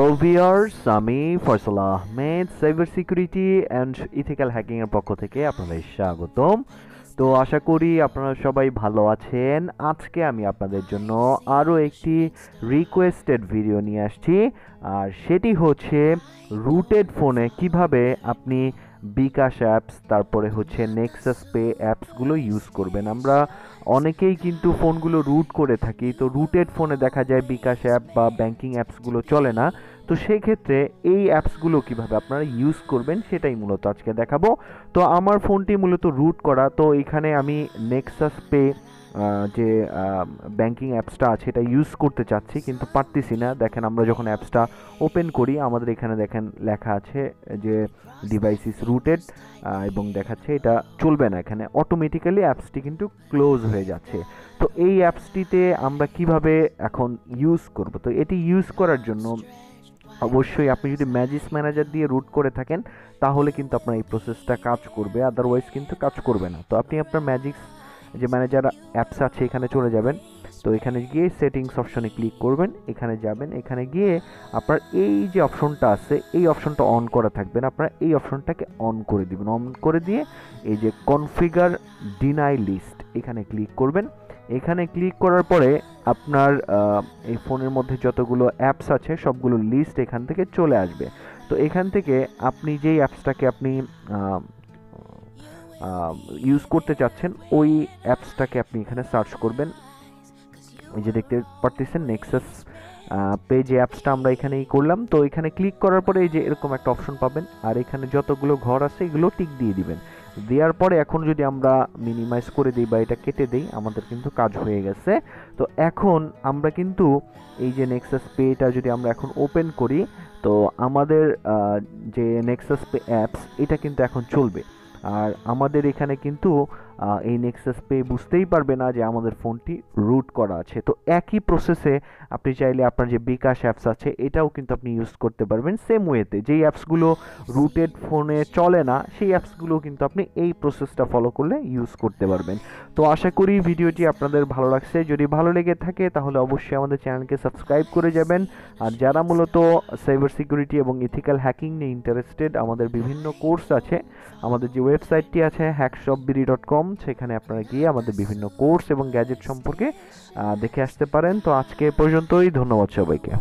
Hello viewers, আমি Faisal Ahmed cyber security and ethical hacking এর পক্ষ থেকে আপনাদের স্বাগতম। তো আশা করি আপনারা সবাই ভালো আছেন। আজকে আমি আপনাদের জন্য আরও একটি রিকোয়েস্টেড ভিডিও নিয়ে আসছি, আর সেটি হচ্ছে রুটেড ফোনে কিভাবে আপনি বিকাশ অ্যাপস, তারপরে হচ্ছে নেক্সাস পে অ্যাপসগুলো ইউজ করবেন। আমরা অনেকেই কিন্তু ফোনগুলো রুট করে থাকি, তো রুটেড ফোনে দেখা যায় বিকাশ অ্যাপ বা ব্যাংকিং অ্যাপসগুলো চলে না। তো সেই ক্ষেত্রে এই অ্যাপসগুলো কিভাবে আপনারা ইউজ করবেন সেটাই মূলত আজকে দেখাবো। তো আমার ফোনটি মূলত রুট করা, তো এখানে আমি নেক্সাস পে যে ব্যাংকিং অ্যাপসটা আছে এটা ইউজ করতে চাচ্ছি, কিন্তু পারতেছি না। দেখেন, আমরা যখন অ্যাপসটা ওপেন করি আমাদের এখানে দেখেন লেখা আছে যে ডিভাইস ইজ রুটেড, এবং দেখাচ্ছে এটা চলবে না, এখানে অটোমেটিক্যালি অ্যাপসটি কিন্তু ক্লোজ হয়ে যাচ্ছে। তো এই অ্যাপসটিতে আমরা কিভাবে এখন ইউজ করব? তো এটি ইউজ করার জন্য অবশ্যই আপনি যদি ম্যাজিক্স ম্যানেজার দিয়ে রুট করে থাকেন তাহলে কিন্তু আপনার এই প্রসেসটা কাজ করবে, আদারওয়াইজ কিন্তু কাজ করবে না। তো আপনি আপনার ম্যাজিক্স যে ম্যানেজার অ্যাপস আছে এখানে চলে যাবেন। তো এখানে গিয়ে সেটিংস অপশনে ক্লিক করবেন, এখানে যাবেন, এখানে গিয়ে আপনার এই যে অপশনটা আছে এই অপশনটা অন করা থাকবেন, আপনারা এই অপশনটাকে অন করে দিবেন। অন করে দিয়ে এই যে কনফিগার ডিনাই লিস্ট এখানে ক্লিক করবেন। এখানে ক্লিক করার পরে আপনার এই ফোনের মধ্যে যতগুলো অ্যাপস আছে সবগুলো লিস্ট এখান থেকে চলে আসবে। তো এখান থেকে আপনি যেই অ্যাপসটাকে আপনি ইউজ করতে চাচ্ছেন ওই অ্যাপসটাকে আপনি এখানে সার্চ করবেন। এই যে দেখতে পারতেছেন নেক্সাস পে যে অ্যাপসটা আমরা এখানেই করলাম। তো এখানে ক্লিক করার পরে এই যে এরকম একটা অপশন পাবেন, আর এখানে যতগুলো ঘর আছে এগুলো টিক দিয়ে দিবেন। দেওয়ার পরে এখন যদি আমরা মিনিমাইজ করে দিই বা এটা কেটে দিই আমাদের কিন্তু কাজ হয়ে গেছে। তো এখন আমরা কিন্তু এই যে নেক্সাস পেটা যদি আমরা এখন ওপেন করি, তো আমাদের যে নেক্সাস পে অ্যাপস এটা কিন্তু এখন চলবে। আর আমাদের এখানে কিন্তু এই নেক্সাস পে বুঝতেই পারবে না যে আমাদের ফোনটি রুট করা আছে। তো একই প্রসেসে আপনি চাইলে আপনার যে বিকাশ অ্যাপস আছে এটাও কিন্তু আপনি ইউজ করতে পারবেন সেম ওয়েতে। যেই অ্যাপসগুলো রুটেড ফোনে চলে না সেই অ্যাপসগুলো কিন্তু আপনি এই প্রসেসটা ফলো করলে ইউজ করতে পারবেন। তো আশা করি ভিডিওটি আপনাদের ভালো লাগছে। যদি ভালো লেগে থাকে তাহলে অবশ্যই আমাদের চ্যানেলকে সাবস্ক্রাইব করে যাবেন। আর যারা মূলত সাইবার সিকিউরিটি এবং ইথিক্যাল হ্যাকিং নিয়ে ইন্টারেস্টেড, আমাদের বিভিন্ন কোর্স আছে। আমাদের যে ওয়েবসাইটটি আছে hackshopbiri.com, সেখানে আপনারা গিয়ে আমাদের বিভিন্ন কোর্স এবং গ্যাজেট সম্পর্কে দেখে আসতে পারেন। তো আজকে পর্যন্তই, ধন্যবাদ সবাইকে।